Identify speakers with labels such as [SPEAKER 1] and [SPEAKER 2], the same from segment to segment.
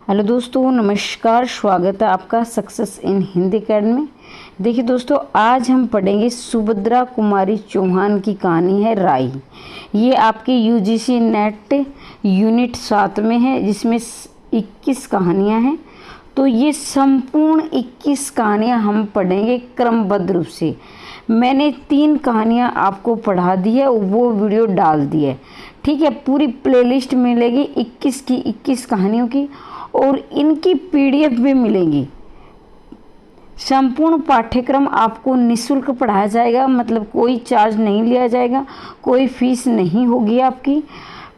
[SPEAKER 1] Hello दोस्तों, नमस्कार। स्वागत है आपका सक्सेस इन हिंदी अकेडमी में। देखिए दोस्तों, आज हम पढ़ेंगे सुभद्रा कुमारी चौहान की कहानी है राई। ये आपके यूजीसी नेट यूनिट 7 में है, जिसमें 21 कहानियाँ हैं। तो ये संपूर्ण 21 कहानियाँ हम पढ़ेंगे क्रमबद्ध रूप से। मैंने 3 कहानियाँ आपको पढ़ा दी है, वो वीडियो डाल दी है, ठीक है। पूरी प्लेलिस्ट मिलेगी 21 की 21 कहानियों की, और इनकी पीडीएफ भी मिलेगी। संपूर्ण पाठ्यक्रम आपको निःशुल्क पढ़ाया जाएगा, मतलब कोई चार्ज नहीं लिया जाएगा, कोई फीस नहीं होगी आपकी।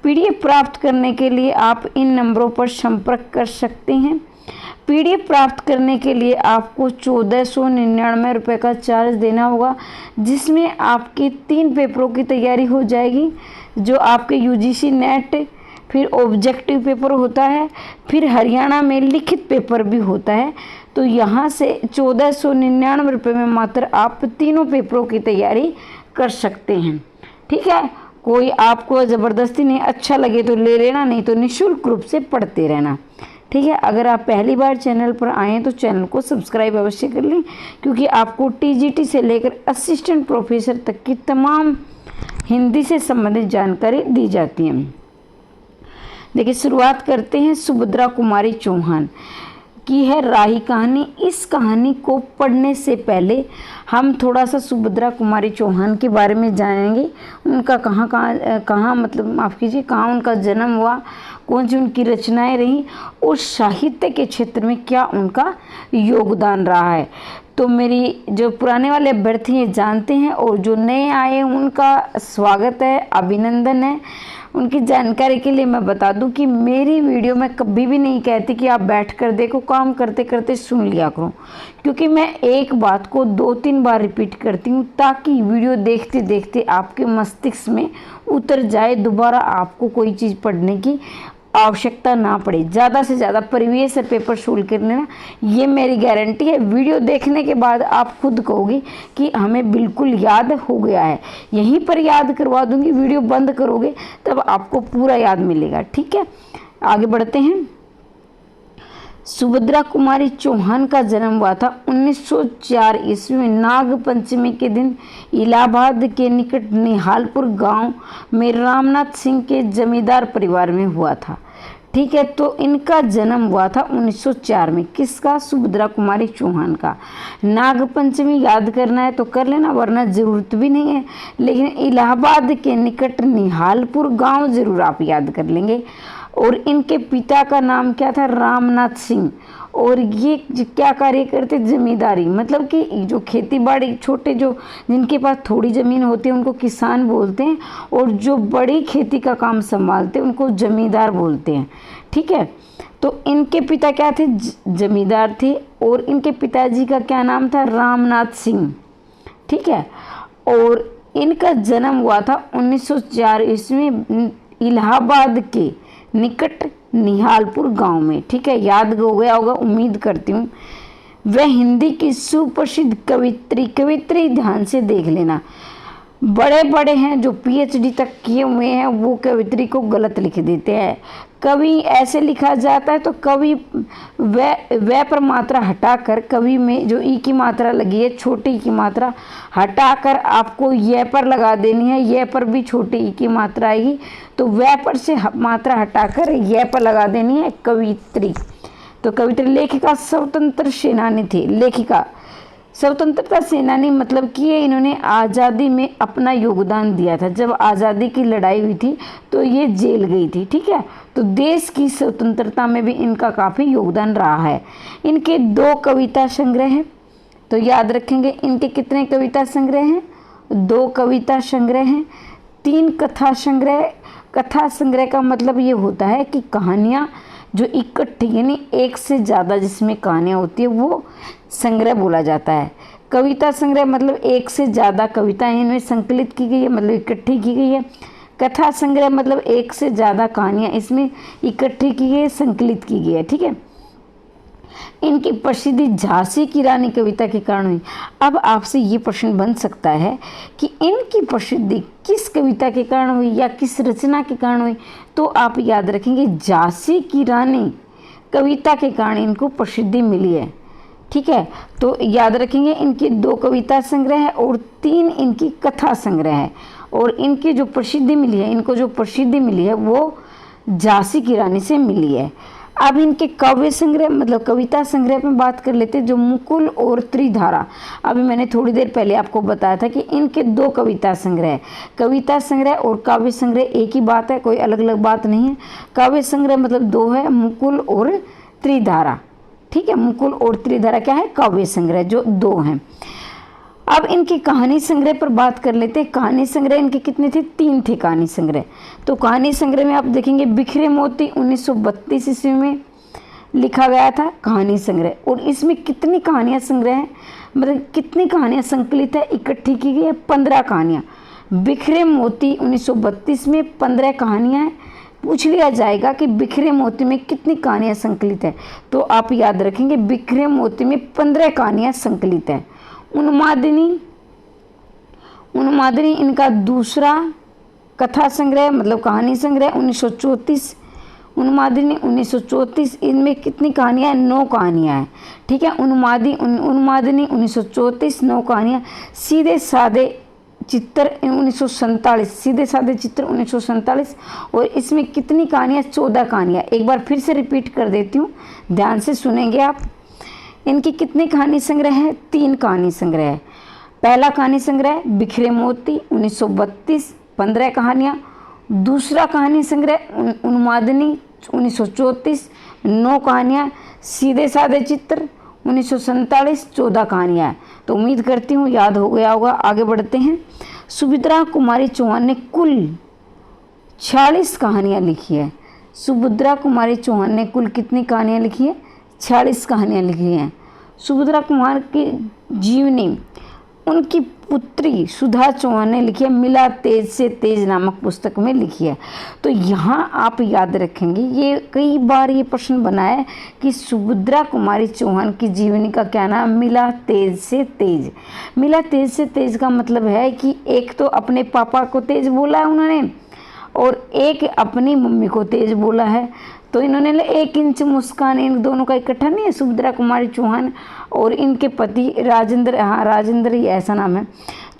[SPEAKER 1] पीडीएफ प्राप्त करने के लिए आप इन नंबरों पर संपर्क कर सकते हैं। पीडीएफ प्राप्त करने के लिए आपको 1499 रुपये का चार्ज देना होगा, जिसमें आपके 3 पेपरों की तैयारी हो जाएगी, जो आपके यूजीसी नेट, फिर ऑब्जेक्टिव पेपर होता है, फिर हरियाणा में लिखित पेपर भी होता है। तो यहाँ से 1499 रुपये में मात्र आप तीनों पेपरों की तैयारी कर सकते हैं, ठीक है। कोई आपको ज़बरदस्ती नहीं, अच्छा लगे तो ले लेना, नहीं तो निःशुल्क रूप से पढ़ते रहना, ठीक है। अगर आप पहली बार चैनल पर आए हैं तो चैनल को सब्सक्राइब अवश्य कर लें, क्योंकि आपको टीजीटी से लेकर असिस्टेंट प्रोफेसर तक की तमाम हिंदी से संबंधित जानकारी दी जाती है। देखिए, शुरुआत करते हैं। सुभद्रा कुमारी चौहान की है राही कहानी। इस कहानी को पढ़ने से पहले हम थोड़ा सा सुभद्रा कुमारी चौहान के बारे में जानेंगे। उनका कहाँ मतलब माफ़ कीजिए, कहाँ उनका जन्म हुआ, कौन सी उनकी रचनाएं रहीं, और साहित्य के क्षेत्र में क्या उनका योगदान रहा है। तो मेरी जो पुराने वाले अभ्यर्थी हैं जानते हैं, और जो नए आए हैं उनका स्वागत है, अभिनंदन है। उनकी जानकारी के लिए मैं बता दूं कि मेरी वीडियो में कभी भी नहीं कहती कि आप बैठ कर देखो, काम करते करते सुन लिया करो, क्योंकि मैं एक बात को 2-3 बार रिपीट करती हूँ, ताकि वीडियो देखते देखते आपके मस्तिष्क में उतर जाए, दोबारा आपको कोई चीज़ पढ़ने की आवश्यकता ना पड़े। ज़्यादा से ज़्यादा प्रीवियस पेपर सोल्व कर लेना, ये मेरी गारंटी है। वीडियो देखने के बाद आप खुद कहोगे कि हमें बिल्कुल याद हो गया है। यहीं पर याद करवा दूंगी, वीडियो बंद करोगे तब आपको पूरा याद मिलेगा, ठीक है। आगे बढ़ते हैं। सुभद्रा कुमारी चौहान का जन्म हुआ था 1904 ईस्वी में नाग पंचमी के दिन इलाहाबाद के निकट निहालपुर गांव में रामनाथ सिंह के जमींदार परिवार में हुआ था, ठीक है। तो इनका जन्म हुआ था 1904 में। किसका? सुभद्रा कुमारी चौहान का। नाग पंचमी याद करना है तो कर लेना, वरना ज़रूरत भी नहीं है, लेकिन इलाहाबाद के निकट निहालपुर गांव ज़रूर आप याद कर लेंगे। और इनके पिता का नाम क्या था? रामनाथ सिंह। और ये क्या कार्य करते? जमींदारी, मतलब कि जो खेती बाड़ी, छोटे जो जिनके पास थोड़ी ज़मीन होती है उनको किसान बोलते हैं, और जो बड़ी खेती का काम संभालते हैं उनको जमींदार बोलते हैं, ठीक है। तो इनके पिता क्या थे? जमींदार थे। और इनके पिताजी का क्या नाम था? रामनाथ सिंह, ठीक है। और इनका जन्म हुआ था 1904 ईस्वी में इलाहाबाद के निकट निहालपुर गांव में, ठीक है। याद हो गया होगा, उम्मीद करती हूँ। वह हिंदी की सुप्रसिद्ध कवित्री ध्यान से देख लेना। बड़े बड़े हैं जो पीएचडी तक किए हुए हैं, वो कवित्री को गलत लिख देते हैं। कवि ऐसे लिखा जाता है तो कवि वह पर मात्रा हटाकर, कवि में जो ई की मात्रा लगी है, छोटी ई की मात्रा हटाकर आपको यह पर लगा देनी है। यह पर भी छोटी ई की मात्रा आएगी, तो वह पर से मात्रा हटाकर यह पर लगा देनी है, कवित्री। तो कवित्री लेखिका स्वतंत्र सेनानी थी। लेखिका स्वतंत्रता सेनानी मतलब कि इन्होंने आज़ादी में अपना योगदान दिया था। जब आज़ादी की लड़ाई हुई थी तो ये जेल गई थी, ठीक है। तो देश की स्वतंत्रता में भी इनका काफ़ी योगदान रहा है। इनके 2 कविता संग्रह हैं, तो याद रखेंगे। इनके कितने कविता संग्रह हैं? 2 कविता संग्रह हैं। 3 कथा संग्रह। कथा संग्रह का मतलब ये होता है कि कहानियाँ जो इकट्ठी, यानी एक से ज़्यादा जिसमें कहानियाँ होती है, वो संग्रह बोला जाता है। कविता संग्रह मतलब एक से ज़्यादा कविताएं इनमें संकलित की गई है, मतलब इकट्ठी की गई है। कथा संग्रह मतलब एक से ज़्यादा कहानियाँ इसमें इकट्ठी की गई है, संकलित की गई है, ठीक है। इनकी प्रसिद्धि झांसी की रानी कविता के कारण हुई। अब आपसे ये प्रश्न बन सकता है कि इनकी प्रसिद्धि किस कविता के कारण हुई या किस रचना के कारण हुई? तो आप याद रखेंगे झांसी की रानी कविता के कारण इनको प्रसिद्धि मिली है। ठीक है, तो याद रखेंगे इनकी 2 कविता संग्रह है और 3 इनकी कथा संग्रह है। और इनकी जो प्रसिद्धि मिली है, इनको जो प्रसिद्धि मिली है वो झांसी की रानी से मिली है। अब इनके काव्य संग्रह मतलब कविता संग्रह में बात कर लेते हैं, जो मुकुल और त्रिधारा। अभी मैंने थोड़ी देर पहले आपको बताया था कि इनके 2 कविता संग्रह और काव्य संग्रह एक ही बात है, कोई अलग अलग बात नहीं है। काव्य संग्रह मतलब 2 है, मुकुल और त्रिधारा। ठीक है, मुकुल और त्रिधारा क्या है, काव्य संग्रह, जो 2 हैं। अब इनकी कहानी संग्रह पर बात कर लेते हैं। कहानी संग्रह इनके कितने थे, 3 थे कहानी संग्रह। तो कहानी संग्रह में आप देखेंगे बिखरे मोती 1932 ईस्वी में लिखा गया था कहानी संग्रह। और इसमें कितनी कहानियां संग्रह है, मतलब कितनी कहानियां संकलित है, इकट्ठी की गई है 15 कहानियां। बिखरे मोती 1932 में 15 कहानियां हैं। पूछ लिया जाएगा कि बिखरे मोती में कितनी कहानियां संकलित है, तो आप याद रखेंगे बिखरे मोती में 15 कहानियां संकलित है। उन्मादिनी इनका दूसरा कथा संग्रह मतलब कहानी संग्रह 1934। उन्मादिनी 1934, इनमें कितनी कहानियाँ हैं, 9 कहानियाँ हैं। ठीक है, उन्मादिनी 1934 9 कहानियाँ। सीधे साधे चित्र 1947, सीधे साधे चित्र 1947। और इसमें कितनी कहानियाँ, 14 कहानियाँ। एक बार फिर से रिपीट कर देती हूँ, ध्यान से सुनेंगे आप। इनकी कितनी कहानी संग्रह है, 3 कहानी संग्रह है। पहला कहानी संग्रह बिखरे मोती 1932 15 कहानियाँ। दूसरा कहानी संग्रह उन्मादिनी 1934 9 कहानियाँ। सीधे साधे चित्र 1947 14 कहानियाँ। तो उम्मीद करती हूँ याद हो गया होगा। आगे बढ़ते हैं। सुभद्रा कुमारी चौहान ने कुल 46 कहानियाँ लिखी है। सुभद्रा कुमारी चौहान ने कुल कितनी कहानियाँ लिखी है, 46 कहानियाँ लिखी हैं। सुभद्रा कुमार की जीवनी उनकी पुत्री सुधा चौहान ने लिखी है, मिला तेज से तेज नामक पुस्तक में लिखी है। तो यहाँ आप याद रखेंगे, ये कई बार ये प्रश्न बना है कि सुभद्रा कुमारी चौहान की जीवनी का क्या नाम, मिला तेज से तेज। मिला तेज से तेज का मतलब है कि एक तो अपने पापा को तेज बोला है उन्होंने और एक अपनी मम्मी को तेज बोला है। तो इन्होंने 1 इंच मुस्कान, इन दोनों का इकट्ठा नहीं है, सुभद्रा कुमारी चौहान और इनके पति राजेंद्र, हाँ राजेंद्र ही ऐसा नाम है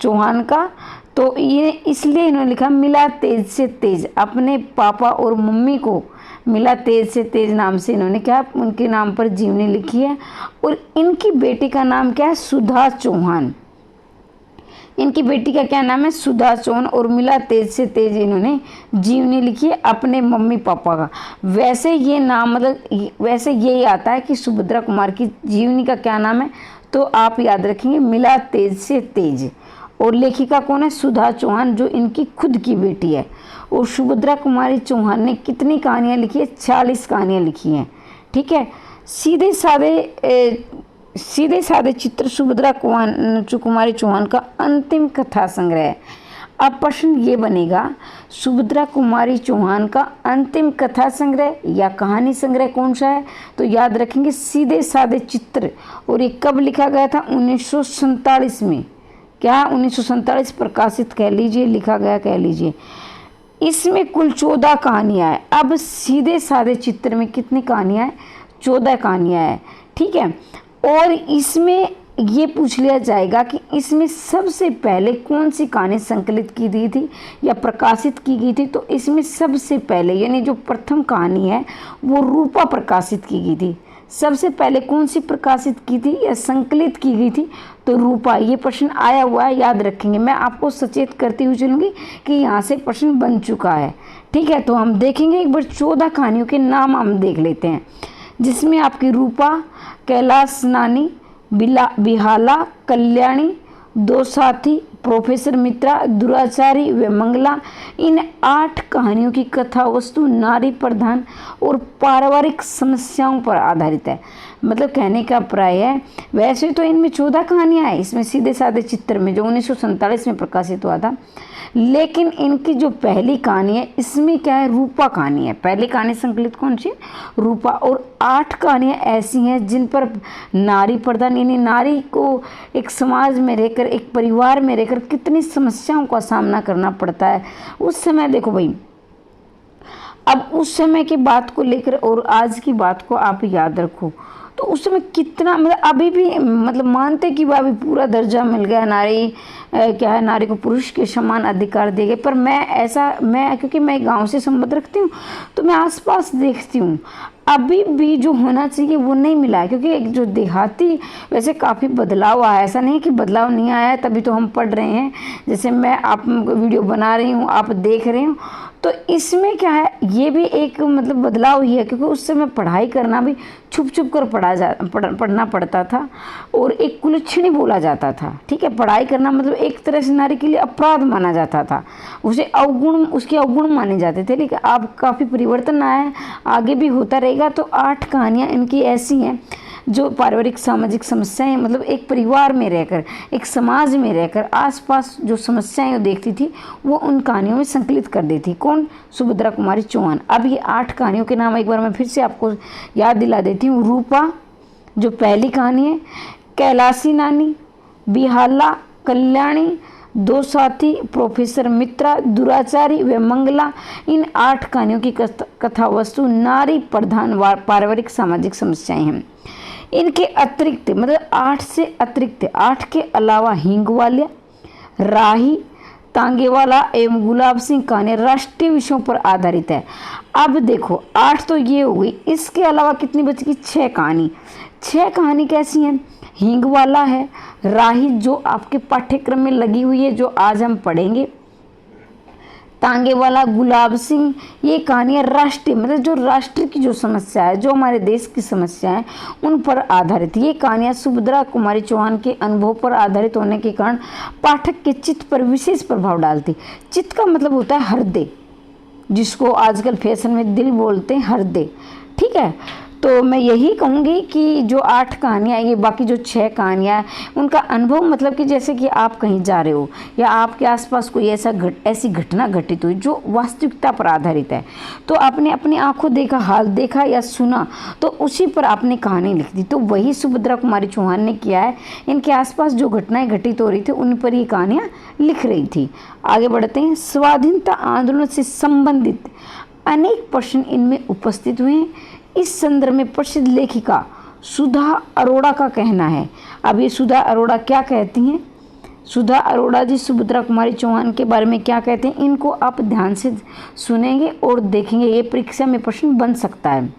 [SPEAKER 1] चौहान का। तो ये इसलिए इन्होंने लिखा मिला तेज से तेज, अपने पापा और मम्मी को मिला तेज से तेज नाम से इन्होंने क्या उनके नाम पर जीवनी लिखी है। और इनकी बेटी का नाम क्या है, सुधा चौहान। इनकी बेटी का क्या नाम है, सुधा चौहान। और मिला तेज से तेज इन्होंने जीवनी लिखी है अपने मम्मी पापा का। वैसे ये नाम मतलब वैसे यही आता है कि सुभद्रा कुमार की जीवनी का क्या नाम है, तो आप याद रखेंगे मिला तेज से तेज। और लेखिका कौन है, सुधा चौहान, जो इनकी खुद की बेटी है। और सुभद्रा कुमारी चौहान ने कितनी कहानियाँ लिखी है, 46 कहानियाँ लिखी हैं। ठीक है, सीधे साधे चित्र सुभद्रा कुमारी चौहान का अंतिम कथा संग्रह है। अब प्रश्न ये बनेगा, सुभद्रा कुमारी चौहान का अंतिम कथा संग्रह या कहानी संग्रह कौन सा है, तो याद रखेंगे सीधे साधे चित्र। और ये कब लिखा गया था, 1947 में। क्या 1947 प्रकाशित कह लीजिए, लिखा गया कह लीजिए। इसमें कुल 14 कहानियाँ हैं। अब सीधे साधे चित्र में कितनी कहानियाँ हैं, 14 कहानियाँ हैं। ठीक है, और इसमें ये पूछ लिया जाएगा कि इसमें सबसे पहले कौन सी कहानी संकलित की गई थी या प्रकाशित की गई थी। तो इसमें सबसे पहले यानी जो प्रथम कहानी है वो रूपा प्रकाशित की गई थी। सबसे पहले कौन सी प्रकाशित की थी या संकलित की गई थी, तो रूपा। ये प्रश्न आया हुआ है, याद रखेंगे। मैं आपको सचेत करती हुई चलूँगी कि यहाँ से प्रश्न बन चुका है। ठीक है, तो हम देखेंगे एक बार 14 कहानियों के नाम हम देख लेते हैं, जिसमें आपकी रूपा, कैलाश नानी, बिहाला, कल्याणी, 2 साथी, प्रोफेसर मित्रा, दुराचारी व मंगला। इन 8 कहानियों की कथा वस्तु नारी प्रधान और पारिवारिक समस्याओं पर आधारित है। मतलब कहने का प्राय है, वैसे तो इनमें 14 कहानियाँ हैं इसमें सीधे साधे चित्र में, जो 1947 में प्रकाशित हुआ था। लेकिन इनकी जो पहली कहानी है इसमें क्या है, रूपा कहानी है। पहली कहानी संकलित कौन सी, रूपा। और 8 कहानियाँ ऐसी हैं जिन पर नारी प्रधान यानी नारी को एक समाज में रहकर, एक परिवार में रहकर कितनी समस्याओं का सामना करना पड़ता है उस समय। देखो भाई, अब उस समय की बात को लेकर और आज की बात को आप याद रखो, तो उस समय कितना मतलब अभी भी मतलब मानते कि वह अभी पूरा दर्जा मिल गया, नारी क्या है, नारी को पुरुष के समान अधिकार दिए गए। पर मैं क्योंकि मैं गांव से संबंध रखती हूँ, तो मैं आसपास देखती हूँ अभी भी जो होना चाहिए वो नहीं मिला है। क्योंकि एक जो देहाती वैसे काफ़ी बदलाव आया है, ऐसा नहीं कि बदलाव नहीं आया है, तभी तो हम पढ़ रहे हैं। जैसे मैं आप वीडियो बना रही हूँ, आप देख रहे हो, तो इसमें क्या है, ये भी एक मतलब बदलाव ही है। क्योंकि उस समय पढ़ाई करना भी छुप छुप कर पढ़ना पड़ता था और एक कुलच्छणी बोला जाता था। ठीक है, पढ़ाई करना मतलब एक तरह से नारी के लिए अपराध माना जाता था, उसे अवगुण, उसके अवगुण माने जाते थे। लेकिन अब काफ़ी परिवर्तन आया है, आगे भी होता रहेगा। तो 8 कहानियाँ इनकी ऐसी हैं जो पारिवारिक सामाजिक समस्याएं, मतलब एक परिवार में रहकर, एक समाज में रहकर आसपास जो समस्याएं वो देखती थी, वो उन कहानियों में संकलित कर देती। कौन? सुभद्रा कुमारी चौहान। अब ये 8 कहानियों के नाम एक बार मैं फिर से आपको याद दिला देती हूँ। रूपा जो पहली कहानी है, कैलासी नानी, बिहाला, कल्याणी, 2 साथी, प्रोफेसर मित्रा, दुराचारी व मंगला। इन 8 कहानियों की कथा वस्तु नारी प्रधान पारिवारिक सामाजिक समस्याएं हैं। इनके अतिरिक्त मतलब 8 से अतिरिक्त 8 के अलावा हिंगवालिया, राही, तांगेवाला एवं गुलाब सिंह कहानी राष्ट्रीय विषयों पर आधारित है। अब देखो 8 तो ये हो गई, इसके अलावा कितनी बच गई? 6 कहानी। 6 कहानी कैसी हैं? हिंगवाला है, राही जो आपके पाठ्यक्रम में लगी हुई है, जो आज हम पढ़ेंगे, तांगेवाला, गुलाब सिंह, ये कहानियाँ राष्ट्रीय मतलब जो राष्ट्र की जो समस्या है, जो हमारे देश की समस्या है, उन पर आधारित। ये कहानियाँ सुभद्रा कुमारी चौहान के अनुभव पर आधारित होने के कारण पाठक के चित्त पर विशेष प्रभाव डालती। चित्त का मतलब होता है हृदय, जिसको आजकल फैशन में दिल बोलते हैं, हृदय। ठीक है, तो मैं यही कहूँगी कि जो 8 कहानियाँ, ये बाकी जो 6 कहानियाँ, उनका अनुभव मतलब कि जैसे कि आप कहीं जा रहे हो या आपके आसपास कोई ऐसी घटना घटित हुई जो वास्तविकता पर आधारित है, तो आपने अपनी आंखों देखा, हाल देखा या सुना, तो उसी पर आपने कहानी लिख दी। तो वही सुभद्रा कुमारी चौहान ने किया है। इनके आसपास जो घटनाएं घटित हो रही थी उन पर ये कहानियाँ लिख रही थी। आगे बढ़ते हैं। स्वाधीनता आंदोलन से संबंधित अनेक प्रश्न इनमें उपस्थित हुए हैं। इस संदर्भ में प्रसिद्ध लेखिका सुधा अरोड़ा का कहना है। अब ये सुधा अरोड़ा क्या कहती हैं? सुधा अरोड़ा जी सुभद्रा कुमारी चौहान के बारे में क्या कहते हैं, इनको आप ध्यान से सुनेंगे और देखेंगे, ये परीक्षा में प्रश्न बन सकता है।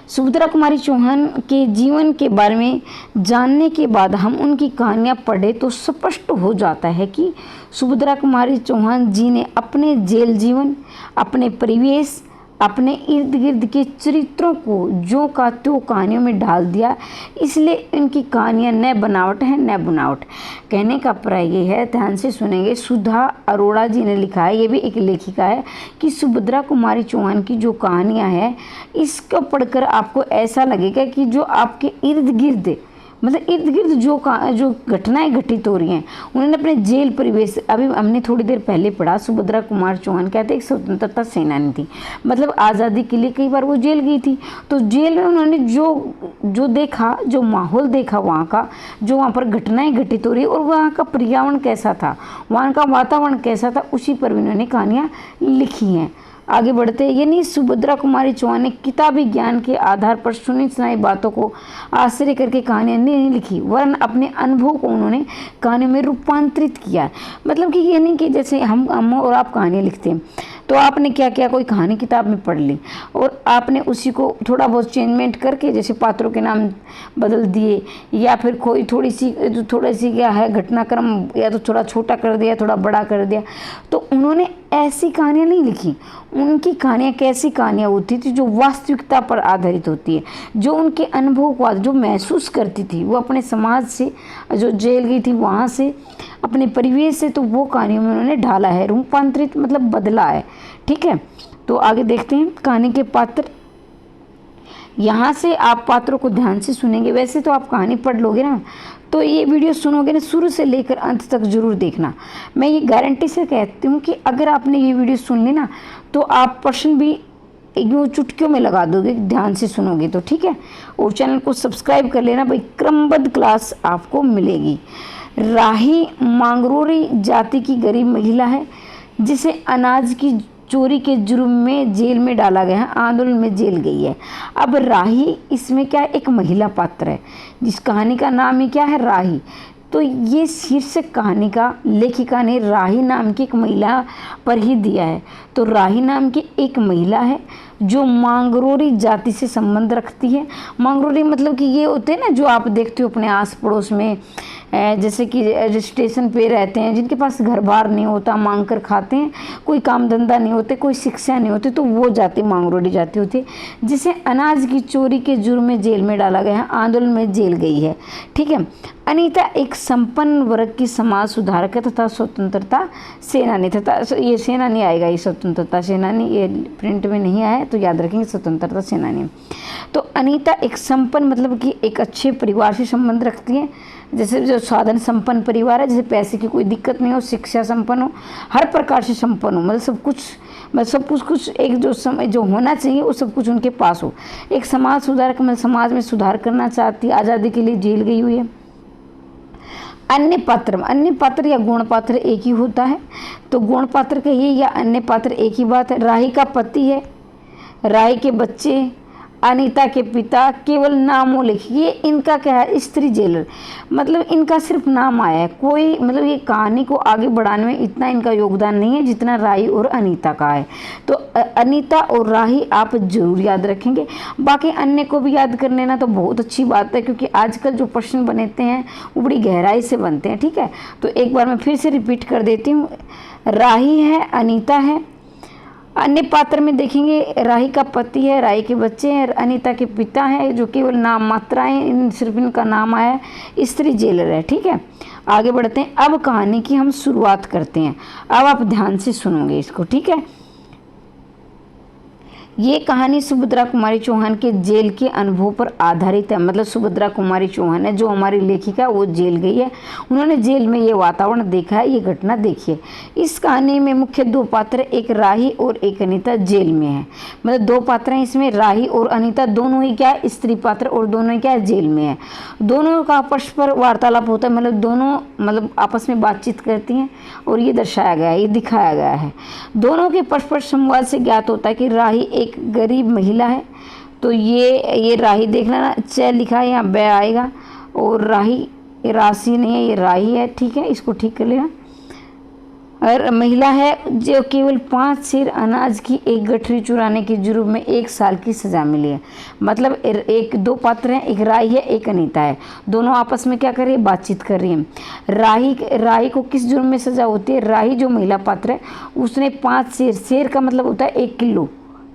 [SPEAKER 1] सुभद्रा कुमारी चौहान के जीवन के बारे में जानने के बाद हम उनकी कहानियाँ पढ़े तो स्पष्ट हो जाता है कि सुभद्रा कुमारी चौहान जी ने अपने जेल जीवन, अपने परिवेश, अपने इर्द गिर्द के चरित्रों को जो का त्यों कहानियों में डाल दिया। इसलिए इनकी कहानियाँ न बनावट है न बनावट। कहने का प्राय ये है, ध्यान से सुनेंगे। सुधा अरोड़ा जी ने लिखा है, ये भी एक लेखिका है, कि सुभद्रा कुमारी चौहान की जो कहानियाँ हैं, इसको पढ़कर आपको ऐसा लगेगा कि जो आपके इर्द गिर्द मतलब इर्द गिर्द जो घटनाएं घटित हो रही हैं, उन्होंने अपने जेल परिवेश, अभी हमने थोड़ी देर पहले पढ़ा, सुभद्रा कुमार चौहान कहते एक स्वतंत्रता सेनानी थी, मतलब आज़ादी के लिए कई बार वो जेल गई थी। तो जेल में उन्होंने जो देखा, जो माहौल देखा वहाँ का, जो वहाँ पर घटनाएं घटित हो रही और वहाँ का पर्यावरण कैसा था, वहाँ का वातावरण कैसा था, उसी पर भी उन्होंने कहानियाँ लिखी हैं। आगे बढ़ते हैं। यानी सुभद्रा कुमारी चौहान ने किताबी ज्ञान के आधार पर सुनी सुनाई बातों को आश्रय करके कहानियाँ नहीं लिखी, वरन अपने अनुभव को उन्होंने कहानियों में रूपांतरित किया। मतलब कि ये नहीं कि जैसे हम और आप कहानियाँ लिखते हैं, तो आपने क्या किया, कोई कहानी किताब में पढ़ ली और आपने उसी को थोड़ा बहुत चेंजमेंट करके, जैसे पात्रों के नाम बदल दिए या फिर कोई थोड़ी सी क्या है घटनाक्रम, या तो थोड़ा छोटा कर दिया, थोड़ा बड़ा कर दिया, तो उन्होंने ऐसी कहानियाँ नहीं लिखी। उनकी कहानियाँ कैसी कहानियाँ होती थी जो वास्तविकता पर आधारित होती है, जो उनके अनुभव को जो महसूस करती थी, वो अपने समाज से, जो जेल गई थी वहाँ से, अपने परिवेश से, तो वो कहानियों में उन्होंने ढाला है, रूपांतरित मतलब बदला है। ठीक है, तो आगे देखते हैं कहानी के पात्र। यहाँ से आप पात्रों को ध्यान से सुनेंगे। वैसे तो आप कहानी पढ़ लोगे ना, तो ये वीडियो सुनोगे ना, शुरू से लेकर अंत तक जरूर देखना। मैं ये गारंटी से कहती हूँ कि अगर आपने ये वीडियो सुन ली ना, तो आप प्रश्न भी यूँ चुटकियों में लगा दोगे, ध्यान से सुनोगे तो। ठीक है, और चैनल को सब्सक्राइब कर लेना भाई, क्रमबद्ध क्लास आपको मिलेगी। राही मांगरोरी जाति की गरीब महिला है, जिसे अनाज की चोरी के जुर्म में जेल में डाला गया है, आंदोलन में जेल गई है। अब राही इसमें क्या है, एक महिला पात्र है जिस कहानी का नाम ही क्या है, राही। तो ये शीर्षक कहानी का लेखिका ने राही नाम की एक महिला पर ही दिया है। तो राही नाम की एक महिला है जो मांगरोरी जाति से संबंध रखती है। मांगरोरी मतलब कि ये होते हैं ना जो आप देखते हो अपने आस पड़ोस में, जैसे कि स्टेशन पे रहते हैं, जिनके पास घर बार नहीं होता, मांग कर खाते हैं, कोई काम धंधा नहीं होते, कोई शिक्षा नहीं होती, तो वो जाति मांगरोरी जाति होती है, जिसे अनाज की चोरी के जुर्म में जेल में डाला गया है, आंदोलन में जेल गई है। ठीक है। अनीता एक संपन्न वर्ग की समाज सुधारक तथा स्वतंत्रता सेनानी, तथा ये सेनानी आएगा, ये स्वतंत्रता सेनानी, ये प्रिंट में नहीं आया है तो याद रखेंगे स्वतंत्रता सेनानी। तो अनीता एक संपन्न मतलब कि एक अच्छे परिवार से संबंध रखती है, जैसे जो साधन संपन्न परिवार है, जैसे पैसे की कोई दिक्कत नहीं हो, शिक्षा संपन्न हो, हर प्रकार से संपन्न हो, मतलब सब कुछ एक जो होना चाहिए वो सब कुछ उनके पास हो। एक समाज सुधारक मतलब समाज में सुधार करना चाहती है, आज़ादी के लिए जेल गई हुई है। अन्य पात्र या गुण पात्र एक ही होता है, तो गुण पात्र का ये या अन्य पात्र एक ही बात है। राही का पति है, राही के बच्चे, अनीता के पिता, केवल नामों लिखिए, ये इनका क्या है, स्त्री जेलर, मतलब इनका सिर्फ नाम आया है, कोई मतलब ये कहानी को आगे बढ़ाने में इतना इनका योगदान नहीं है जितना राही और अनीता का है। तो अनीता और राही आप जरूर याद रखेंगे, बाकी अन्य को भी याद कर लेना तो बहुत अच्छी बात है, क्योंकि आजकल जो प्रश्न बनते हैं वो बड़ी गहराई से बनते हैं। ठीक है, तो एक बार मैं फिर से रिपीट कर देती हूँ, राही है, अनीता है, अन्य पात्र में देखेंगे राही का पति है, राही के बच्चे हैं, अनीता के पिता हैं जो केवल नाम मात्राएं, सिर्फ इनका नाम आया है, स्त्री जेलर है। ठीक है, आगे बढ़ते हैं, अब कहानी की हम शुरुआत करते हैं, अब आप ध्यान से सुनोगे इसको। ठीक है, ये कहानी सुभद्रा कुमारी चौहान के जेल के अनुभव पर आधारित है, मतलब सुभद्रा कुमारी चौहान है जो हमारी लेखिका, वो जेल गई है, उन्होंने जेल में ये वातावरण देखा है, ये घटना देखी है। इस कहानी में मुख्य दो पात्र, एक राही और एक अनीता जेल में है, मतलब दो पात्र हैं इसमें, राही और अनीता दोनों ही क्या है, स्त्री पात्र, और दोनों ही क्या है, जेल में है। दोनों का आपस पर वार्तालाप होता है, मतलब दोनों मतलब आपस में बातचीत करती हैं, और ये दर्शाया गया है, ये दिखाया गया है। दोनों के परस्पर संवाद से ज्ञात होता है कि राही एक गरीब महिला है, तो ये राही देखना ना, च लिखा है यहाँ, बै आएगा, और राही ये राशि नहीं है, ये राही है। ठीक है, इसको ठीक कर लेना। और महिला है जो केवल 5 सेर अनाज की एक गठरी चुराने के जुर्म में 1 साल की सजा मिली है। मतलब एक दो पात्र हैं, एक राही है, एक अनीता है, दोनों आपस में क्या कर रही है, बातचीत कर रही है। राही को किस जुर्म में सजा होती है, राही जो महिला पात्र है उसने 5 सेर का मतलब होता है 1 किलो,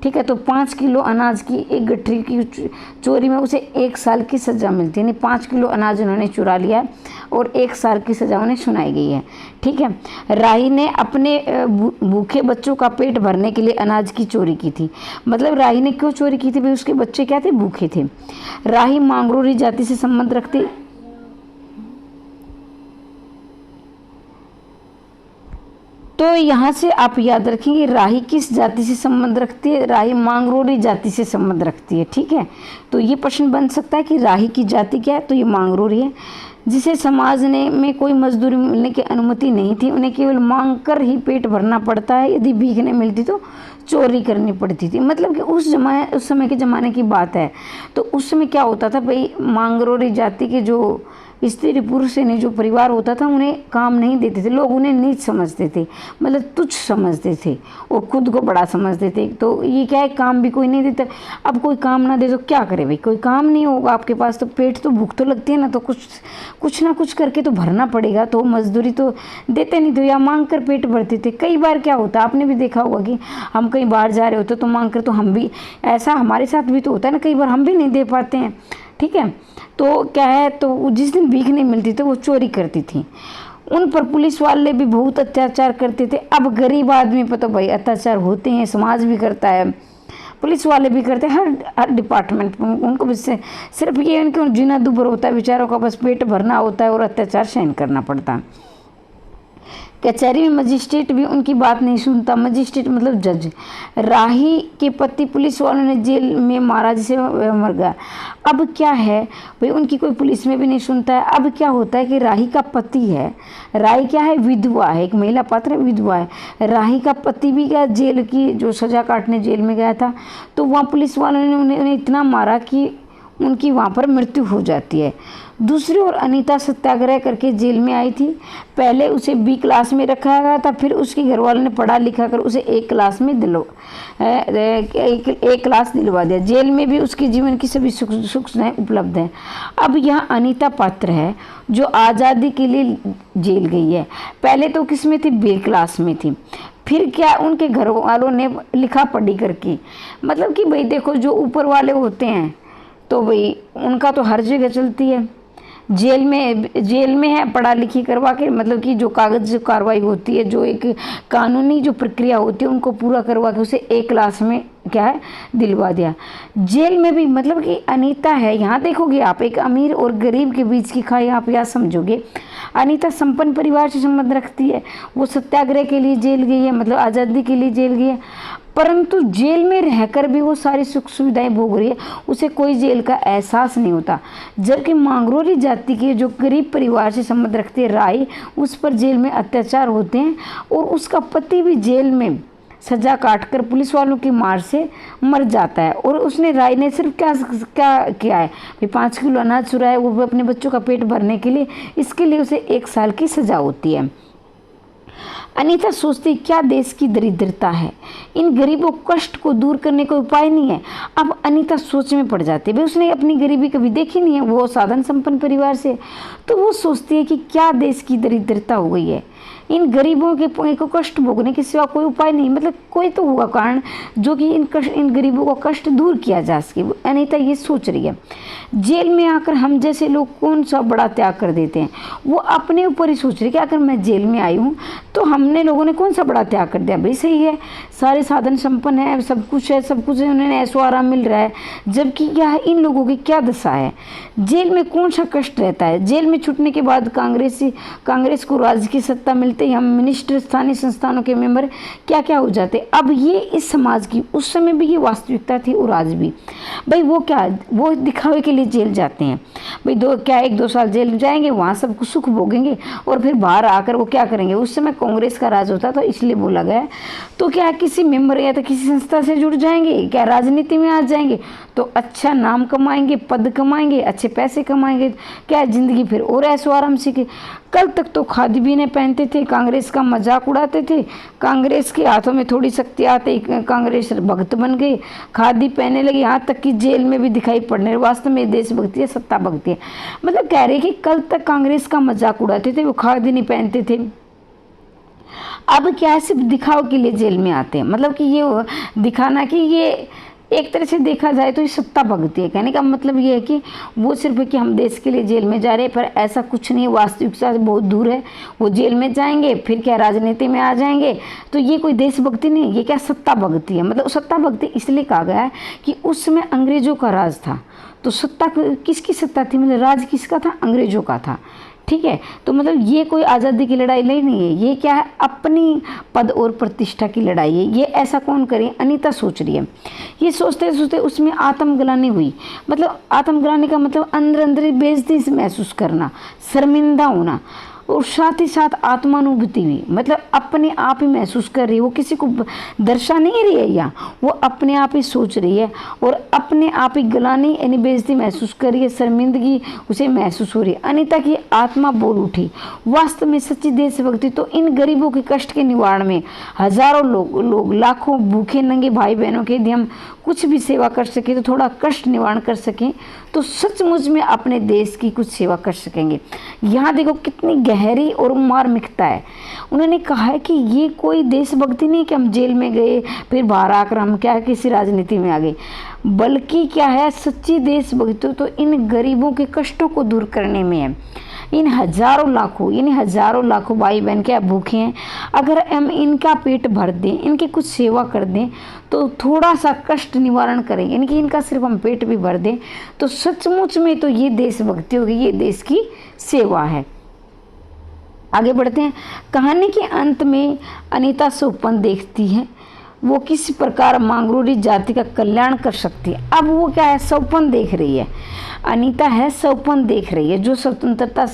[SPEAKER 1] ठीक है, तो 5 किलो अनाज की एक गठरी की चोरी में उसे 1 साल की सज़ा मिलती है, यानी 5 किलो अनाज उन्होंने चुरा लिया है और 1 साल की सज़ा उन्हें सुनाई गई है। ठीक है, राही ने अपने भूखे बच्चों का पेट भरने के लिए अनाज की चोरी की थी। मतलब राही ने क्यों चोरी की थी, भाई उसके बच्चे क्या थे, भूखे थे। राही मांगरोरी जाति से संबंध रखती, तो यहाँ से आप याद रखेंगे राही किस जाति से संबंध रखती है, राही मांगरोरी जाति से संबंध रखती है। ठीक है, तो ये प्रश्न बन सकता है कि राही की जाति क्या है, तो ये मांगरोरी है, जिसे समाज ने में कोई मजदूरी मिलने की अनुमति नहीं थी, उन्हें केवल मांग कर ही पेट भरना पड़ता है, यदि भीख नहीं मिलती तो चोरी करनी पड़ती थी। मतलब कि उस समय के ज़माने की बात है, तो उस समय क्या होता था भाई, मांगरोरी जाति के जो स्त्री पुरुष ने जो परिवार होता था उन्हें काम नहीं देते थे, लोग उन्हें नीच समझते थे, मतलब तुच्छ समझते थे और खुद को बड़ा समझते थे। तो ये क्या है, काम भी कोई नहीं देता। अब कोई काम ना दे तो क्या करे भाई, कोई काम नहीं होगा आपके पास तो पेट तो भूख तो लगती है ना, तो कुछ ना कुछ करके तो भरना पड़ेगा, तो मजदूरी तो देते नहीं, तो या मांग कर पेट भरते थे। कई बार क्या होता है, आपने भी देखा होगा कि हम कहीं बाहर जा रहे होते तो मांग कर, तो हम भी ऐसा हमारे साथ भी तो होता है ना, कई बार हम भी नहीं दे पाते हैं। ठीक है, तो क्या है, तो जिस दिन भीख नहीं मिलती तो वो चोरी करती थी। उन पर पुलिस वाले भी बहुत अत्याचार करते थे। अब गरीब आदमी पर तो भाई अत्याचार होते हैं, समाज भी करता है, पुलिस वाले भी करते हैं, हर डिपार्टमेंट उनको भी सिर्फ ये उनके जीना दुभर होता है, बेचारों का बस पेट भरना होता है और अत्याचार सहन करना पड़ता है। कचहरी में मजिस्ट्रेट भी उनकी बात नहीं सुनता। मजिस्ट्रेट मतलब जज। राही के पति पुलिस वालों ने जेल में मारा जिसे वह मर गया। अब क्या है भाई, उनकी कोई पुलिस में भी नहीं सुनता है। अब क्या होता है कि राही का पति है, राही क्या है, विधवा है, एक महिला पात्र है, विधवा है। राही का पति भी क्या जेल की जो सजा काटने जेल में गया था, तो वहाँ पुलिस वालों ने उन्हें इतना मारा कि उनकी वहाँ पर मृत्यु हो जाती है। दूसरी ओर अनीता सत्याग्रह करके जेल में आई थी। पहले उसे बी क्लास में रखा गया था, फिर उसके घर वालों ने पढ़ा लिखा कर उसे एक क्लास में एक क्लास दिलवा दिया। जेल में भी उसके जीवन की सभी सुख सुविधाएं उपलब्ध हैं। अब यह अनीता पात्र है जो आज़ादी के लिए जेल गई है। पहले तो किस में थी, बी क्लास में थी। फिर क्या उनके घर वालों ने लिखा पढ़ी करके, मतलब कि भाई देखो जो ऊपर वाले होते हैं तो भाई उनका तो हर जगह चलती है। जेल में है पढ़ा लिखी करवा के, मतलब कि जो कागज कार्रवाई होती है, जो एक कानूनी जो प्रक्रिया होती है उनको पूरा करवा के उसे एक क्लास में क्या है दिलवा दिया। जेल में भी मतलब कि अनीता है, यहाँ देखोगे आप एक अमीर और गरीब के बीच की खाई आप यहाँ समझोगे। अनीता संपन्न परिवार से संबंध रखती है, वो सत्याग्रह के लिए जेल गई है, मतलब आज़ादी के लिए जेल गई है, परंतु जेल में रहकर भी वो सारी सुख सुविधाएं भोग रही है, उसे कोई जेल का एहसास नहीं होता। जबकि मांगरोली जाति के जो गरीब परिवार से संबंध रखते हैं राई, उस पर जेल में अत्याचार होते हैं और उसका पति भी जेल में सजा काटकर पुलिस वालों की मार से मर जाता है। और उसने राय ने सिर्फ क्या क्या किया है भाई, 5 किलो अनाज चुराया, वो भी अपने बच्चों का पेट भरने के लिए, इसके लिए उसे 1 साल की सजा होती है। अनीता सोचती क्या देश की दरिद्रता है, इन गरीबों कष्ट को दूर करने का उपाय नहीं है। अब अनीता सोच में पड़ जाती है, भाई उसने अपनी गरीबी कभी देखी नहीं है, वो साधन संपन्न परिवार से, तो वो सोचती है कि क्या देश की दरिद्रता हो गई है, इन गरीबों के को कष्ट भोगने के सिवा कोई उपाय नहीं, मतलब कोई तो होगा कारण जो कि इन गरीबों का कष्ट दूर किया जा सके। अनीता ये सोच रही है। जेल में आकर हम जैसे लोग कौन सा बड़ा त्याग कर देते हैं, वो अपने ऊपर ही सोच रही कि अगर मैं जेल में आई हूँ तो हमने लोगों ने कौन सा बड़ा त्याग कर दिया, भाई सही है, सारे साधन संपन्न है, सब कुछ है, उन्हें ऐसो आराम मिल रहा है, जबकि क्या है इन लोगों की क्या दशा है, जेल में कौन सा कष्ट रहता है। जेल में छूटने के बाद कांग्रेस को राज्य की सत्ता मिलते ही हम मिनिस्टर, स्थानीय संस्थानों के मेंबर क्या क्या हो जाते। अब ये इस समाज की उस समय भी ये वास्तविकता थी और आज भी, भाई वो दिखावे के लिए जेल जाते हैं, भाई 1-2 साल जेल जाएंगे, वहाँ सब कुछ सुख भोगेंगे और फिर बाहर आकर वो क्या करेंगे। उस समय कांग्रेस का राज होता तो इसलिए बोला गया, तो क्या किसी मेंबर या तो किसी संस्था से जुड़ जाएंगे, क्या राजनीति में आ जाएंगे तो अच्छा नाम कमाएंगे, पद कमाएंगे, अच्छे पैसे कमाएंगे, क्या जिंदगी फिर और ऐसो आराम से। कल तक तो खादी भी नहीं पहनते थे, कांग्रेस का मजाक उड़ाते थे, कांग्रेस के हाथों में थोड़ी शक्ति आते ही कांग्रेस भक्त बन गए, खादी पहनने लगे, यहाँ तक कि जेल में भी दिखाई पड़ने। वास्तव में देशभक्ति है, सत्ता भक्ति है, मतलब कह रहे कि कल तक कांग्रेस का मजाक उड़ाते थे, वो खादी नहीं पहनते थे, अब क्या है सिर्फ दिखाव के लिए जेल में आते हैं, मतलब कि ये दिखाना कि ये एक तरह से देखा जाए तो ये सत्ता भगती है। कहने का मतलब ये है कि वो सिर्फ है कि हम देश के लिए जेल में जा रहे हैं, पर ऐसा कुछ नहीं, वास्तविकता से बहुत दूर है। वो जेल में जाएंगे फिर क्या राजनीति में आ जाएंगे, तो ये कोई देशभक्ति नहीं, ये क्या सत्ता भगती है। मतलब सत्ता भक्ति इसलिए कहा गया है कि उस समय अंग्रेजों का राज था, तो सत्ता किसकी सत्ता थी, मतलब राज किसका था, अंग्रेजों का था, ठीक है। तो मतलब ये कोई आज़ादी की लड़ाई नहीं है, ये क्या है अपनी पद और प्रतिष्ठा की लड़ाई है। ये ऐसा कौन करे, अनीता सोच रही है। ये सोचते सोचते उसमें आत्मग्लानि हुई, मतलब आत्मग्लानि का मतलब अंदर अंदर बेइज्जती महसूस करना, शर्मिंदा होना, और साथ ही साथ आत्मानुभूति भी, मतलब अपने आप ही महसूस कर रही है, वो किसी को दर्शा नहीं रही है, या वो अपने आप ही सोच रही है और अपने आप ही ग्लानि यानी बेइज्जती महसूस कर रही है, शर्मिंदगी उसे महसूस हो रही है। अनीता की आत्मा बोल उठी, वास्तव में सच्ची देशभक्ति तो इन गरीबों के कष्ट के निवारण में, हजारों लोग लाखों भूखे नंगे भाई बहनों के यदि हम कुछ भी सेवा कर सके, तो थोड़ा कष्ट निवारण कर सकें, तो सचमुच में अपने देश की कुछ सेवा कर सकेंगे। यहाँ देखो कितनी गहरी और मार्मिकता है। उन्होंने कहा है कि ये कोई देशभक्ति नहीं कि हम जेल में गए फिर बाहर आकर हम क्या किसी राजनीति में आ गए, बल्कि क्या है सच्ची देशभक्ति तो इन गरीबों के कष्टों को दूर करने में है। इन हजारों लाखों भाई बहन क्या भूखे हैं, अगर हम इनका पेट भर दें, इनकी कुछ सेवा कर दें, तो थोड़ा सा कष्ट निवारण करें, यानी कि इनका सिर्फ हम पेट भी भर दें, तो सचमुच में तो ये देशभक्ति होगी, ये देश की सेवा है। आगे बढ़ते हैं। कहानी के अंत में अनीता सोपन देखती है वो किस प्रकार मांगरूरी जाति का कल्याण कर सकती है। अब वो क्या है, सोपन देख रही है, अनीता है सोपन देख रही है, जो स्वतंत्रता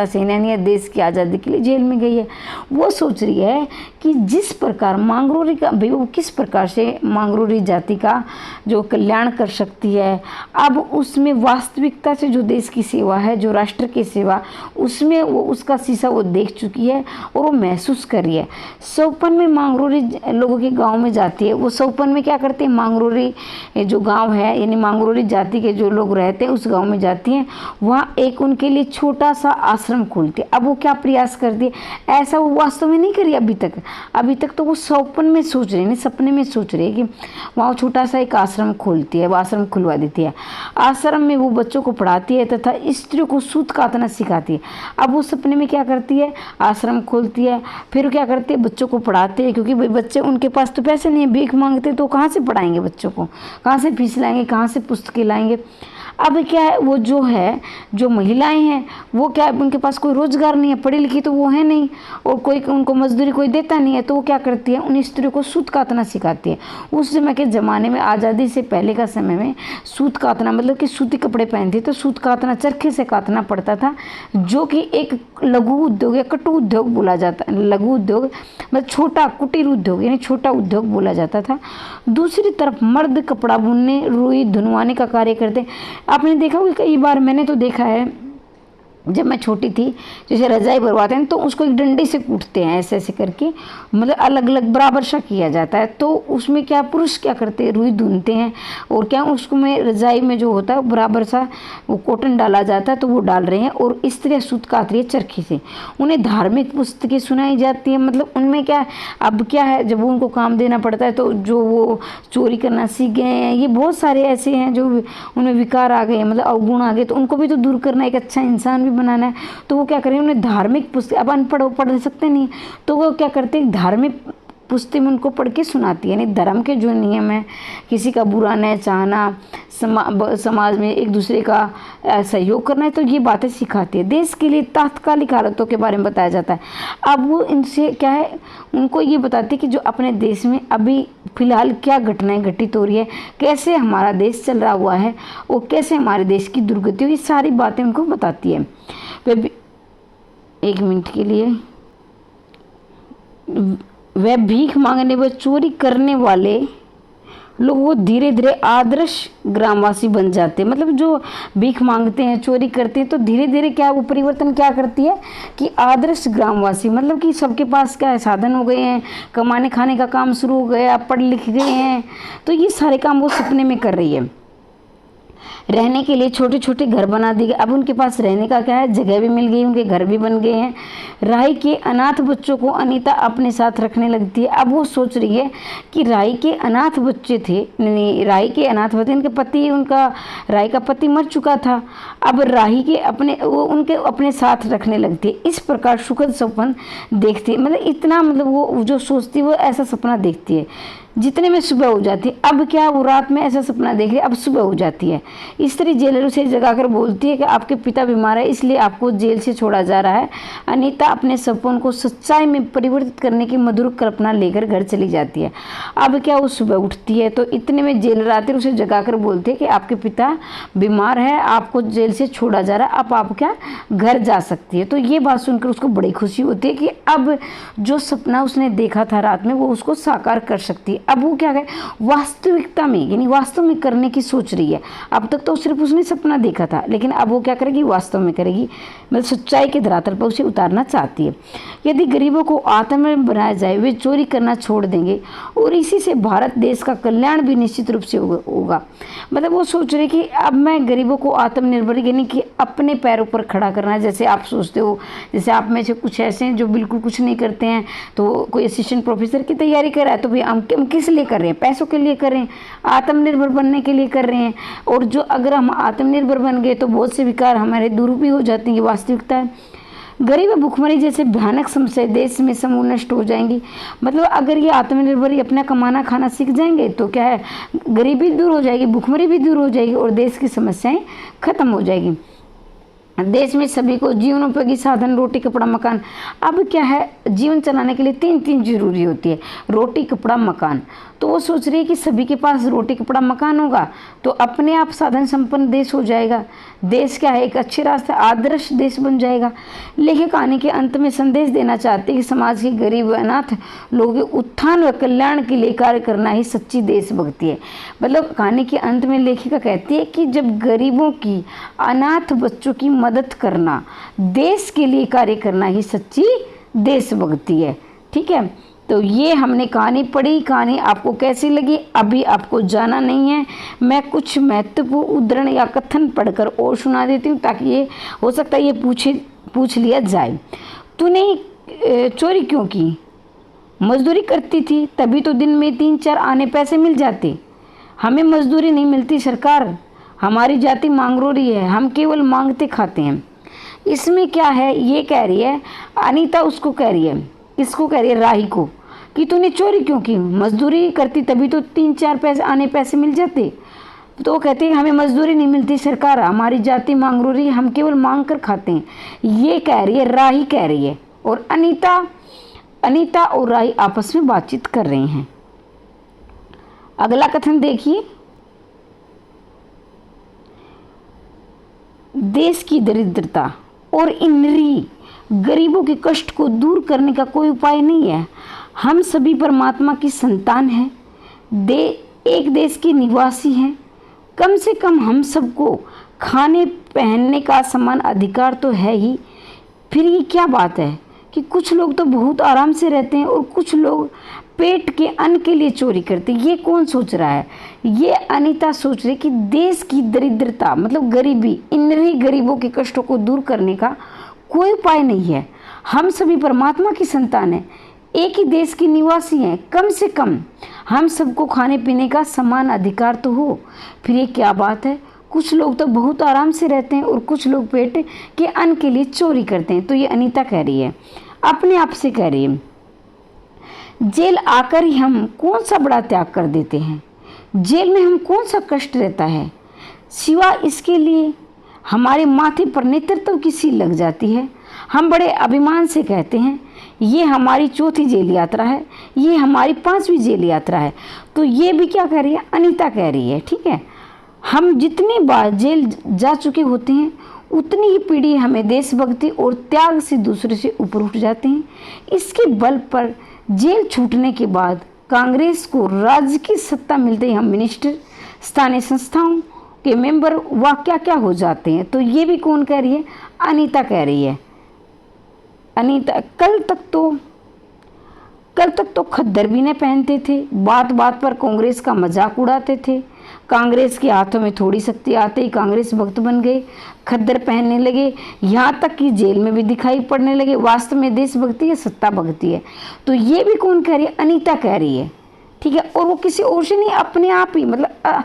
[SPEAKER 1] सेनानी है, देश की आज़ादी के लिए जेल में गई है। वो सोच रही है कि जिस प्रकार मांगरूरी का वो किस प्रकार से मांगरूरी जाति का जो कल्याण कर सकती है। अब उसमें वास्तविकता से जो देश की सेवा है, जो राष्ट्र की सेवा, उसमें वो उसका शीशा वो देख चुकी है और वो महसूस कर रही है। सोपन में मांगरूरी लोगों के गांव में जाती है। वो सोपन में क्या करते हैं, मांगरूरी जो गांव है यानी मांगरूरी जाति के जो लोग रहते हैं उस गांव में जाती हैं। वहाँ एक उनके लिए छोटा सा आश्रम खोलती है। अब वो क्या प्रयास करती है, ऐसा वो वास्तव में नहीं करी अभी तक तो वो सोपन में सोच रही है, सपने में सोच रही है कि वहाँ छोटा सा एक आश्रम खोलती है, वो आश्रम खुलवा देती है। आश्रम में वो बच्चों को पढ़ाती है तथा स्त्रियों को सूत कातना सिखाती है। अब वो सपने में क्या करती है, आश्रम खोलती है, फिर क्या करती है, बच्चों को पढ़ाते हैं, क्योंकि भाई बच्चे उनके पास तो पैसे नहीं है, भीख मांगते तो कहाँ से पढ़ाएंगे बच्चों को, कहाँ से फीस लाएंगे, कहाँ से पुस्तकें लाएंगे। अब क्या है, वो जो है जो महिलाएं हैं वो क्या है, उनके पास कोई रोजगार नहीं है, पढ़ी लिखी तो वो है नहीं, और कोई उनको मजदूरी कोई देता नहीं है, तो वो क्या करती है, उन स्त्रियों को सूत कातना सिखाती है। उस समय के ज़माने में, आज़ादी से पहले का समय में, सूत कातना मतलब कि सूती कपड़े पहनती, तो सूत कातना चरखे से कातना पड़ता था, जो कि एक लघु उद्योग या कटु उद्योग बोला जाता, लघु उद्योग मतलब छोटा कुटीर उद्योग यानी छोटा उद्योग बोला जाता था। दूसरी तरफ मर्द कपड़ा बुनने, रुई धुनवाने का कार्य करते। आपने देखा होगा, कई बार मैंने तो देखा है, जब मैं छोटी थी, जैसे रजाई भरवाते हैं तो उसको एक डंडे से कूटते हैं, ऐसे ऐसे करके, मतलब अलग अलग बराबर सा किया जाता है। तो उसमें क्या पुरुष क्या करते हैं, रुई धुनते हैं, और क्या उसको में रजाई में जो होता है बराबर सा वो कॉटन डाला जाता है, तो वो डाल रहे हैं, और स्त्रियाँ सूत काट रही है चरखी से। उन्हें धार्मिक पुस्तकें सुनाई जाती है, मतलब उनमें क्या है, अब क्या है, जब उनको काम देना पड़ता है तो जो वो चोरी करना सीख गए हैं, ये बहुत सारे ऐसे हैं जो उनमें विकार आ गए, मतलब अवगुण आ गए, तो उनको भी तो दूर करना, एक अच्छा इंसान भी बनाना है। तो वो क्या करें, उन्हें धार्मिक पुस्तक, अब अनपढ़ पढ़ सकते नहीं, तो वो क्या करते हैं, धार्मिक पुस्तक में उनको पढ़ के सुनाती है। यानी धर्म के जो नियम है, किसी का बुरा नहीं चाहना, समाज में एक दूसरे का सहयोग करना है, तो ये बातें सिखाती है। देश के लिए तात्कालिक हालतों के बारे में बताया जाता है। अब वो इनसे क्या है, उनको ये बताती है कि जो अपने देश में अभी फिलहाल क्या घटनाएं घटित हो रही है, कैसे हमारा देश चल रहा हुआ है, और कैसे हमारे देश की दुर्गति हुई, सारी बातें उनको बताती है। एक मिनट के लिए, वह भीख मांगने व चोरी करने वाले लोग वो धीरे धीरे आदर्श ग्रामवासी बन जाते हैं। मतलब जो भीख मांगते हैं, चोरी करते हैं, तो धीरे धीरे क्या वो परिवर्तन क्या करती है कि आदर्श ग्रामवासी, मतलब कि सबके पास क्या है, साधन हो गए हैं, कमाने खाने का काम शुरू हो गया, पढ़ लिख गए हैं, तो ये सारे काम वो सपने में कर रही है। रहने के लिए छोटे छोटे घर बना दिए गए। अब उनके पास रहने का क्या है, जगह भी मिल गई, उनके घर भी बन गए हैं। राई के अनाथ बच्चों को अनीता अपने साथ रखने लगती है। अब वो सोच रही है कि राई के अनाथ बच्चे थे, राई के अनाथ बच्चे, उनके पति, उनका राई का पति मर चुका था, अब राही के अपने वो उनके अपने साथ रखने लगती है। इस प्रकार सुखद सपन देखती है, मतलब इतना, मतलब वो जो सोचती है वो ऐसा सपना देखती है। जितने में सुबह हो जाती है, अब क्या वो रात में ऐसा सपना देख रही है, अब सुबह हो जाती है। स्त्री जेलर उसे जगाकर बोलती है कि आपके पिता बीमार है, इसलिए आपको जेल से छोड़ा जा रहा है। अनीता अपने सपनों को सच्चाई में परिवर्तित करने की मधुर कल्पना लेकर घर चली जाती है। अब क्या वो सुबह उठती है तो इतने में जेलर आते उसे जगाकर बोलते हैं कि आपके पिता बीमार है, आपको जेल से छोड़ा जा रहा है, अब आप क्या घर जा सकती है। तो ये बात सुनकर उसको बड़ी खुशी होती है कि अब जो सपना उसने देखा था रात में वो उसको साकार कर सकती है। अब वो क्या है, वास्तविकता में यानी वास्तव में करने की सोच रही है। अब तक तो सिर्फ उसने सपना देखा था, लेकिन अब वो क्या करेगी, वास्तव में करेगी, मतलब सच्चाई के धरातल पर उसे उतारना चाहती है। यदि गरीबों को आत्मनिर्भर बनाया जाए, वे चोरी करना छोड़ देंगे और इसी से भारत देश का कल्याण भी निश्चित रूप से होगा। मतलब वो सोच रही कि अब मैं गरीबों को आत्मनिर्भर यानी कि अपने पैरों पर खड़ा करना है। जैसे आप सोचते हो, जैसे आप में से कुछ ऐसे हैं जो बिल्कुल कुछ नहीं करते हैं, तो कोई असिस्टेंट प्रोफेसर की तैयारी कर रहा है, तो भाई हम किस लिए कर रहे हैं, पैसों के लिए कर रहे हैं, आत्मनिर्भर बनने के लिए कर रहे हैं। और जो अगर हम आत्मनिर्भर बन गए तो बहुत से विकार हमारे दूर भी हो जाते हैं, ये वास्तविकता है। गरीब भुखमरी जैसे भयानक समस्या देश में समूल नष्ट हो जाएंगी। मतलब अगर ये आत्मनिर्भर अपना कमाना खाना सीख जाएंगे तो क्या है, गरीबी दूर हो जाएगी, भुखमरी भी दूर हो जाएगी और देश की समस्याएं खत्म हो जाएगी। देश में सभी को जीवनोपयोगी साधन, रोटी कपड़ा मकान। अब क्या है, जीवन चलाने के लिए तीन जरूरी होती है, रोटी कपड़ा मकान। तो वो सोच रही है कि सभी के पास रोटी कपड़ा मकान होगा तो अपने आप साधन संपन्न देश हो जाएगा, देश क्या है एक अच्छे रास्ते आदर्श देश बन जाएगा। लेखक कहानी के अंत में संदेश देना चाहते हैं कि समाज के गरीब अनाथ लोगों के उत्थान व कल्याण के लिए कार्य करना ही सच्ची देशभक्ति है। मतलब कहानी के अंत में लेखिका कहती है कि जब गरीबों की, अनाथ बच्चों की मदद करना, देश के लिए कार्य करना ही सच्ची देशभक्ति है। ठीक है, तो ये हमने कहानी पढ़ी। कहानी आपको कैसी लगी अभी आपको जाना नहीं है, मैं कुछ महत्वपूर्ण उदाहरण या कथन पढ़कर और सुना देती हूँ ताकि ये हो सकता है ये पूछ लिया जाए। तूने चोरी क्यों की? मजदूरी करती थी तभी तो दिन में 3-4 आने पैसे मिल जाते। हमें मजदूरी नहीं मिलती सरकार, हमारी जाति मांगरोरी है, हम केवल मांगते खाते हैं। इसमें क्या है, ये कह रही है अनीता, उसको कह रही है, इसको कह रही है राही को कि तूने चोरी क्यों की? मजदूरी करती तभी तो 3-4 पैसे मिल जाते। तो वो कहते हैं हमें मजदूरी नहीं मिलती सरकार, हमारी जाति मांगरोरी, हम केवल मांग कर खाते हैं। ये कह रही है, राही कह रही है। और अनीता और राही आपस में बातचीत कर रहे हैं। अगला कथन देखिए, देश की दरिद्रता और इन गरीबों के कष्ट को दूर करने का कोई उपाय नहीं है। हम सभी परमात्मा की संतान हैं, एक देश के निवासी हैं। कम से कम हम सबको खाने पहनने का समान अधिकार तो है ही। फिर ये क्या बात है कि कुछ लोग तो बहुत आराम से रहते हैं और कुछ लोग पेट के अन्न के लिए चोरी करते हैं। ये कौन सोच रहा है? ये अनीता सोच रही कि देश की दरिद्रता मतलब गरीबी, इन गरीबों के कष्टों को दूर करने का कोई उपाय नहीं है। हम सभी परमात्मा की संतान हैं, एक ही देश के निवासी हैं। कम से कम हम सबको खाने पीने का समान अधिकार तो हो। फिर ये क्या बात है, कुछ लोग तो बहुत आराम से रहते हैं और कुछ लोग पेट के अन्न के लिए चोरी करते हैं। तो ये अनीता कह रही है, अपने आप से कह रही है, जेल आकर ही हम कौन सा बड़ा त्याग कर देते हैं? जेल में हम कौन सा कष्ट रहता है? सिवा इसके लिए हमारे माथे पर नेतृत्व की सील लग जाती है। हम बड़े अभिमान से कहते हैं ये हमारी 4थी जेल यात्रा है, ये हमारी 5वीं जेल यात्रा है। तो ये भी क्या कह रही है, अनीता कह रही है। ठीक है, हम जितनी बार जेल जा चुके होते हैं उतनी ही पीढ़ी हमें देशभक्ति और त्याग से दूसरे से ऊपर उठ जाते हैं। इसके बल पर जेल छूटने के बाद कांग्रेस को राज्य की सत्ता मिलते ही हम मिनिस्टर, स्थानीय संस्थाओं के मेंबर व क्या हो जाते हैं। तो ये भी कौन कह रही है, अनीता कह रही है। अनीता, कल तक तो खद्दर भी न पहनते थे, बात बात पर कांग्रेस का मजाक उड़ाते थे। कांग्रेस के हाथों में थोड़ी शक्ति आते ही कांग्रेस भक्त बन गए, खद्दर पहनने लगे, यहाँ तक कि जेल में भी दिखाई पड़ने लगे। वास्तव में देशभक्ति है, सत्ता भक्ति है। तो ये भी कौन कह रही है, अनीता कह रही है। ठीक है, और वो किसी और से नहीं, अपने आप ही मतलब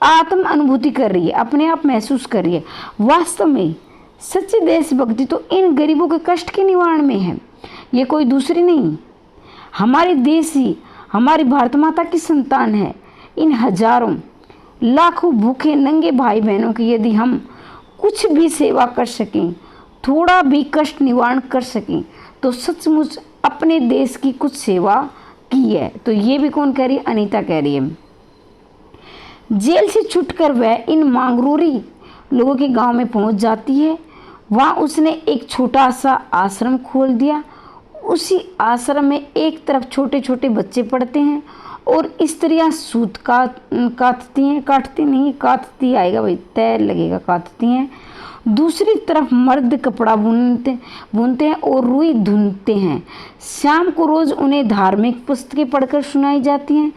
[SPEAKER 1] आत्म अनुभूति कर रही है, अपने आप महसूस कर रही है। वास्तव में सच्ची देशभक्ति तो इन गरीबों के कष्ट के निवारण में है, ये कोई दूसरी नहीं। हमारे देश ही हमारी भारत माता की संतान है। इन हजारों लाखों भूखे नंगे भाई बहनों की यदि हम कुछ भी सेवा कर सकें, थोड़ा भी कष्ट निवारण कर सकें, तो सचमुच अपने देश की कुछ सेवा की है। तो ये भी कौन कह रही है, अनीता कह रही है। जेल से छूटकर वह इन मांगरोरी लोगों के गांव में पहुंच जाती है। वहाँ उसने एक छोटा सा आश्रम खोल दिया। उसी आश्रम में एक तरफ छोटे छोटे बच्चे पढ़ते हैं और स्त्रियाँ सूत काटती आएगा भाई, तय लगेगा, काटती हैं। दूसरी तरफ मर्द कपड़ा बुनते हैं और रुई धुनते हैं। शाम को रोज़ उन्हें धार्मिक पुस्तकें पढ़कर सुनाई जाती हैं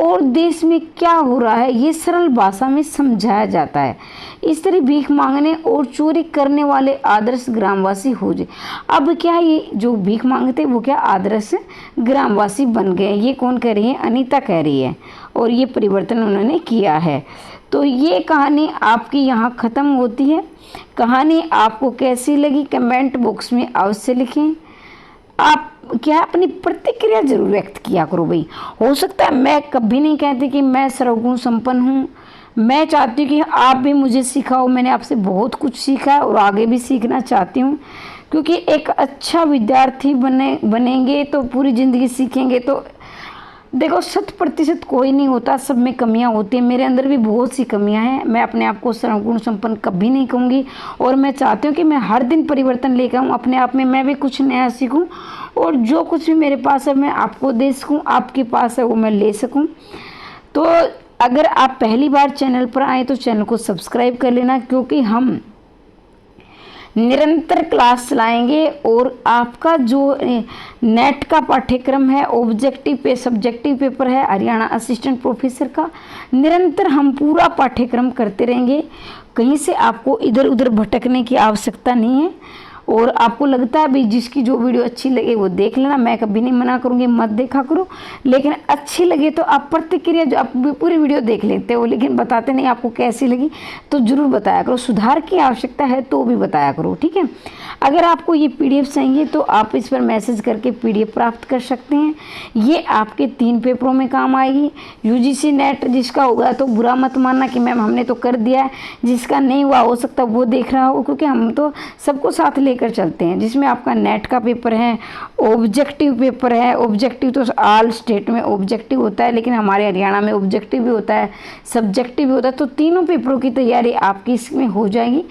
[SPEAKER 1] और देश में क्या हो रहा है ये सरल भाषा में समझाया जाता है। इस तरह भीख मांगने और चोरी करने वाले आदर्श ग्रामवासी हो जाए। अब क्या ये जो भीख मांगते वो क्या आदर्श ग्रामवासी बन गए। ये कौन कह रही है, अनीता कह रही है, और ये परिवर्तन उन्होंने किया है। तो ये कहानी आपकी यहाँ ख़त्म होती है। कहानी आपको कैसी लगी कमेंट बॉक्स में अवश्य लिखें। आप क्या अपनी प्रतिक्रिया जरूर व्यक्त किया करो भाई। हो सकता है, मैं कभी नहीं कहती कि मैं सर्वगुण संपन्न हूँ, मैं चाहती हूँ कि आप भी मुझे सिखाओ। मैंने आपसे बहुत कुछ सीखा है और आगे भी सीखना चाहती हूँ, क्योंकि एक अच्छा विद्यार्थी बनेंगे तो पूरी ज़िंदगी सीखेंगे। तो देखो 100% कोई नहीं होता, सब में कमियां होती हैं। मेरे अंदर भी बहुत सी कमियां हैं। मैं अपने आप को सर्वगुण संपन्न कभी नहीं कहूँगी, और मैं चाहती हूँ कि मैं हर दिन परिवर्तन लेकर आऊँ अपने आप में। मैं भी कुछ नया सीखूँ, और जो कुछ भी मेरे पास है मैं आपको दे सकूँ, आपके पास है वो मैं ले सकूँ। तो अगर आप पहली बार चैनल पर आए तो चैनल को सब्सक्राइब कर लेना, क्योंकि हम निरंतर क्लास चलाएंगे। और आपका जो नेट का पाठ्यक्रम है, ऑब्जेक्टिव पे सब्जेक्टिव पेपर है हरियाणा असिस्टेंट प्रोफेसर का, निरंतर हम पूरा पाठ्यक्रम करते रहेंगे। कहीं से आपको इधर उधर भटकने की आवश्यकता नहीं है। और आपको लगता है भाई जिसकी जो वीडियो अच्छी लगे वो देख लेना, मैं कभी नहीं मना करूँगी मत देखा करो, लेकिन अच्छी लगे तो आप प्रतिक्रिया, जो आप पूरी वीडियो देख लेते हो लेकिन बताते नहीं आपको कैसी लगी, तो ज़रूर बताया करो। सुधार की आवश्यकता है तो भी बताया करो, ठीक है। अगर आपको ये PDF चाहिए तो आप इस पर मैसेज करके PDF प्राप्त कर सकते हैं। ये आपके 3 पेपरों में काम आएगी। UGC नेट जिसका होगा तो बुरा मत मानना कि मैम हमने तो कर दिया है, जिसका नहीं हुआ हो सकता वो देख रहा हो, क्योंकि हम तो सबको साथ लेकर चलते हैं। जिसमें आपका नेट का पेपर है, ऑब्जेक्टिव पेपर है। ऑब्जेक्टिव तो ऑल स्टेट में ऑब्जेक्टिव होता है, लेकिन हमारे हरियाणा में ऑब्जेक्टिव भी होता है, सब्जेक्टिव भी होता है। तो तीनों पेपरों की तैयारी आपकी इसमें हो जाएगी।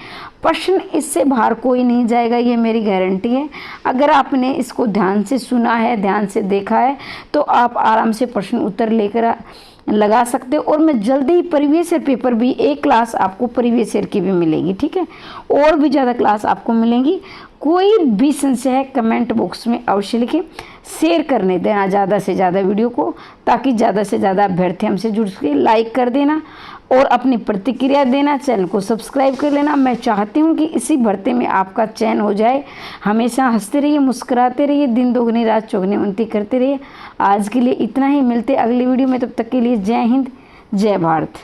[SPEAKER 1] प्रश्न इससे बाहर कोई नहीं जाएगा, ये मेरी गारंटी है। अगर आपने इसको ध्यान से सुना है, ध्यान से देखा है, तो आप आराम से प्रश्न उत्तर लेकर लगा सकते हो। और मैं जल्दी ही प्रीवियस ईयर पेपर भी, एक क्लास आपको प्रीवियस ईयर की भी मिलेगी, ठीक है। और भी ज़्यादा क्लास आपको मिलेंगी। कोई भी संशय है कमेंट बॉक्स में अवश्य लिखें। शेयर करने देना ज़्यादा से ज़्यादा वीडियो को, ताकि ज़्यादा से ज़्यादा अभ्यर्थी हमसे जुड़ सके। लाइक कर देना और अपनी प्रतिक्रिया देना, चैनल को सब्सक्राइब कर लेना। मैं चाहती हूँ कि इसी भर्ती में आपका चयन हो जाए। हमेशा हंसते रहिए, मुस्कुराते रहिए, दिन दोगुनी रात चौगुनी उन्नति करते रहिए। आज के लिए इतना ही, मिलते अगली वीडियो में। तब तक के लिए जय हिंद, जय भारत।